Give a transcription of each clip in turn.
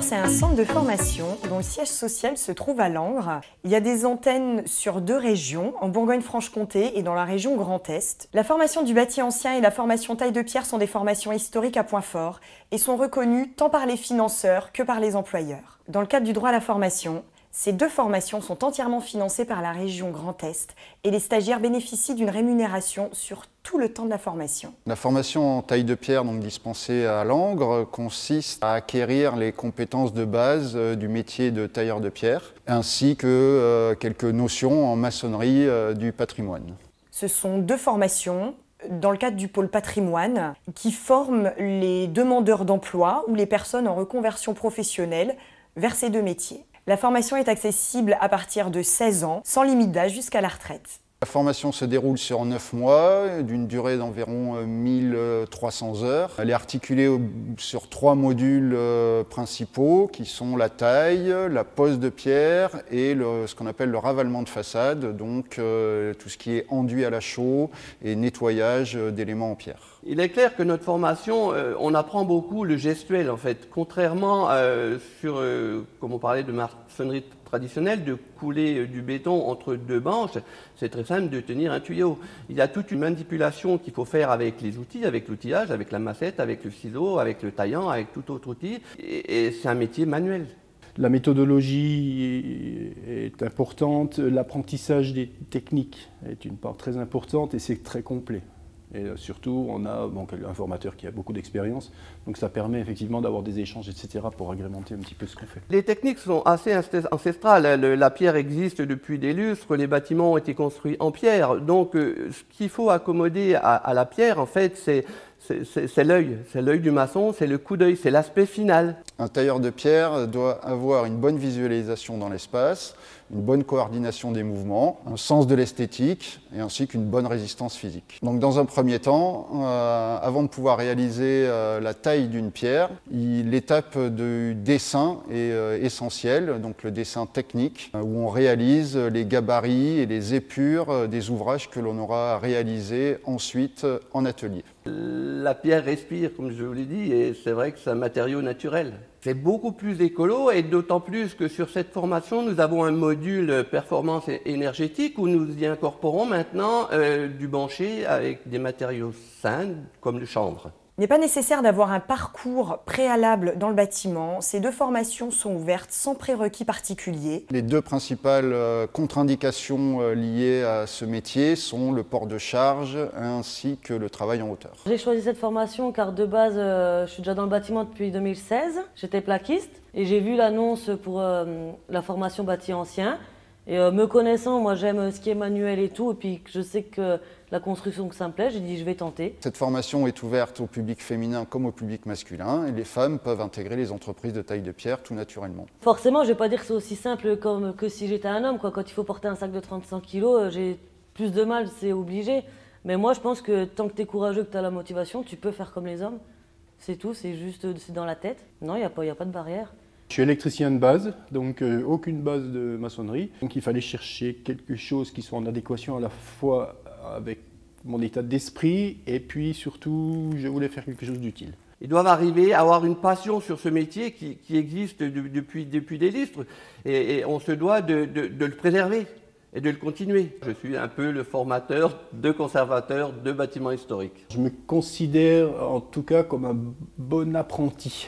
c'est un centre de formation dont le siège social se trouve à Langres. Il y a des antennes sur 2 régions, en Bourgogne-Franche-Comté et dans la région Grand Est. La formation du bâti ancien et la formation taille de pierre sont des formations historiques à point fort et sont reconnues tant par les financeurs que par les employeurs. Dans le cadre du droit à la formation, ces 2 formations sont entièrement financées par la région Grand Est et les stagiaires bénéficient d'une rémunération sur tout le temps de la formation. La formation en taille de pierre donc dispensée à Langres consiste à acquérir les compétences de base du métier de tailleur de pierre ainsi que quelques notions en maçonnerie du patrimoine. Ce sont 2 formations dans le cadre du pôle patrimoine qui forment les demandeurs d'emploi ou les personnes en reconversion professionnelle vers ces 2 métiers. La formation est accessible à partir de 16 ans, sans limite d'âge jusqu'à la retraite. La formation se déroule sur 9 mois, d'une durée d'environ 1300 heures. Elle est articulée sur 3 modules principaux qui sont la taille, la pose de pierre et ce qu'on appelle le ravalement de façade, donc tout ce qui est enduit à la chaux et nettoyage d'éléments en pierre. Il est clair que notre formation, on apprend beaucoup le gestuel en fait, contrairement comme on parlait de maçonnerie traditionnelle, de couler du béton entre 2 banches, c'est très simple de tenir un tuyau. Il y a toute une manipulation qu'il faut faire avec les outils, avec l'outillage, avec la massette, avec le ciseau, avec le taillant, avec tout autre outil, et c'est un métier manuel. La méthodologie est importante, l'apprentissage des techniques est une part très importante et c'est très complet. Et surtout, on a un formateur qui a beaucoup d'expérience, donc ça permet effectivement d'avoir des échanges, etc. pour agrémenter un petit peu ce qu'on fait. Les techniques sont assez ancestrales. La pierre existe depuis des lustres, les bâtiments ont été construits en pierre. Donc, ce qu'il faut accommoder à la pierre, en fait, c'est l'œil du maçon, c'est le coup d'œil, c'est l'aspect final. Un tailleur de pierre doit avoir une bonne visualisation dans l'espace, une bonne coordination des mouvements, un sens de l'esthétique et ainsi qu'une bonne résistance physique. Donc dans un premier temps, avant de pouvoir réaliser la taille d'une pierre, l'étape du dessin est essentielle, donc le dessin technique, où on réalise les gabarits et les épures des ouvrages que l'on aura réalisés ensuite en atelier. La pierre respire, comme je vous l'ai dit, et c'est vrai que c'est un matériau naturel. C'est beaucoup plus écolo, et d'autant plus que sur cette formation, nous avons un module performance énergétique où nous y incorporons maintenant du bancher avec des matériaux sains, comme le chanvre. Il n'est pas nécessaire d'avoir un parcours préalable dans le bâtiment. Ces 2 formations sont ouvertes sans prérequis particuliers. Les 2 principales contre-indications liées à ce métier sont le port de charge ainsi que le travail en hauteur. J'ai choisi cette formation car de base, je suis déjà dans le bâtiment depuis 2016. J'étais plaquiste et j'ai vu l'annonce pour la formation bâti ancien. Et me connaissant, moi j'aime ce qui est manuel et tout, et puis je sais que la construction que ça me plaît, j'ai dit je vais tenter. Cette formation est ouverte au public féminin comme au public masculin et les femmes peuvent intégrer les entreprises de taille de pierre tout naturellement. Forcément, je ne vais pas dire que c'est aussi simple que si j'étais un homme, quoi. Quand il faut porter un sac de 35 kg, j'ai plus de mal, c'est obligé. Mais moi je pense que tant que tu es courageux, que tu as la motivation, tu peux faire comme les hommes. C'est tout, c'est juste dans la tête. Non, il n'y a pas de barrière. Je suis électricien de base, donc aucune base de maçonnerie. Donc il fallait chercher quelque chose qui soit en adéquation à la fois avec mon état d'esprit et puis surtout, je voulais faire quelque chose d'utile. Ils doivent arriver à avoir une passion sur ce métier qui existe depuis des lustres et on se doit de le préserver et de le continuer. Je suis un peu le formateur de conservateurs de bâtiments historiques. Je me considère en tout cas comme un bon apprenti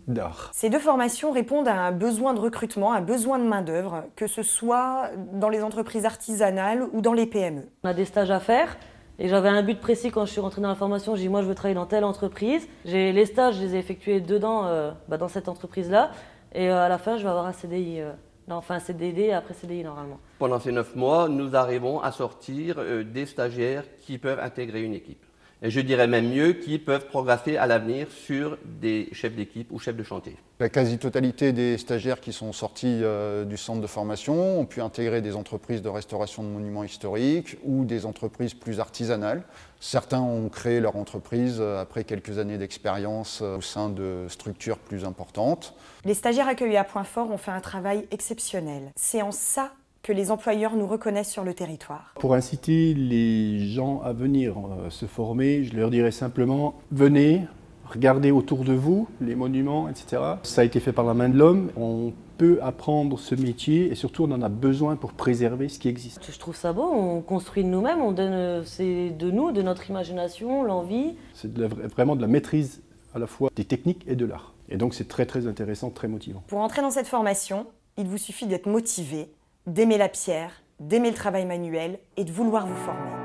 d'art. Ces 2 formations répondent à un besoin de recrutement, un besoin de main-d'œuvre, que ce soit dans les entreprises artisanales ou dans les PME. On a des stages à faire et j'avais un but précis quand je suis rentrée dans la formation. J'ai dit moi je veux travailler dans telle entreprise. Les stages, je les ai effectués dedans, dans cette entreprise-là. Et à la fin, je vais avoir un CDI, un CDD et après CDI normalement. Pendant ces 9 mois, nous arrivons à sortir des stagiaires qui peuvent intégrer une équipe. Et je dirais même mieux, qui peuvent progresser à l'avenir sur des chefs d'équipe ou chefs de chantier. La quasi-totalité des stagiaires qui sont sortis du centre de formation ont pu intégrer des entreprises de restauration de monuments historiques ou des entreprises plus artisanales. Certains ont créé leur entreprise après quelques années d'expérience au sein de structures plus importantes. Les stagiaires accueillis à Point Fort ont fait un travail exceptionnel. C'est en ça que les employeurs nous reconnaissent sur le territoire. Pour inciter les gens à venir se former, je leur dirais simplement, venez, Regardez autour de vous, les monuments, etc. Ça a été fait par la main de l'homme. On peut apprendre ce métier et surtout on en a besoin pour préserver ce qui existe. Je trouve ça beau, on construit de nous-mêmes, on donne, c'est de nous, de notre imagination, l'envie. C'est vraiment de la maîtrise à la fois des techniques et de l'art. Et donc c'est très très intéressant, très motivant. Pour entrer dans cette formation, il vous suffit d'être motivé, d'aimer la pierre, d'aimer le travail manuel et de vouloir vous former.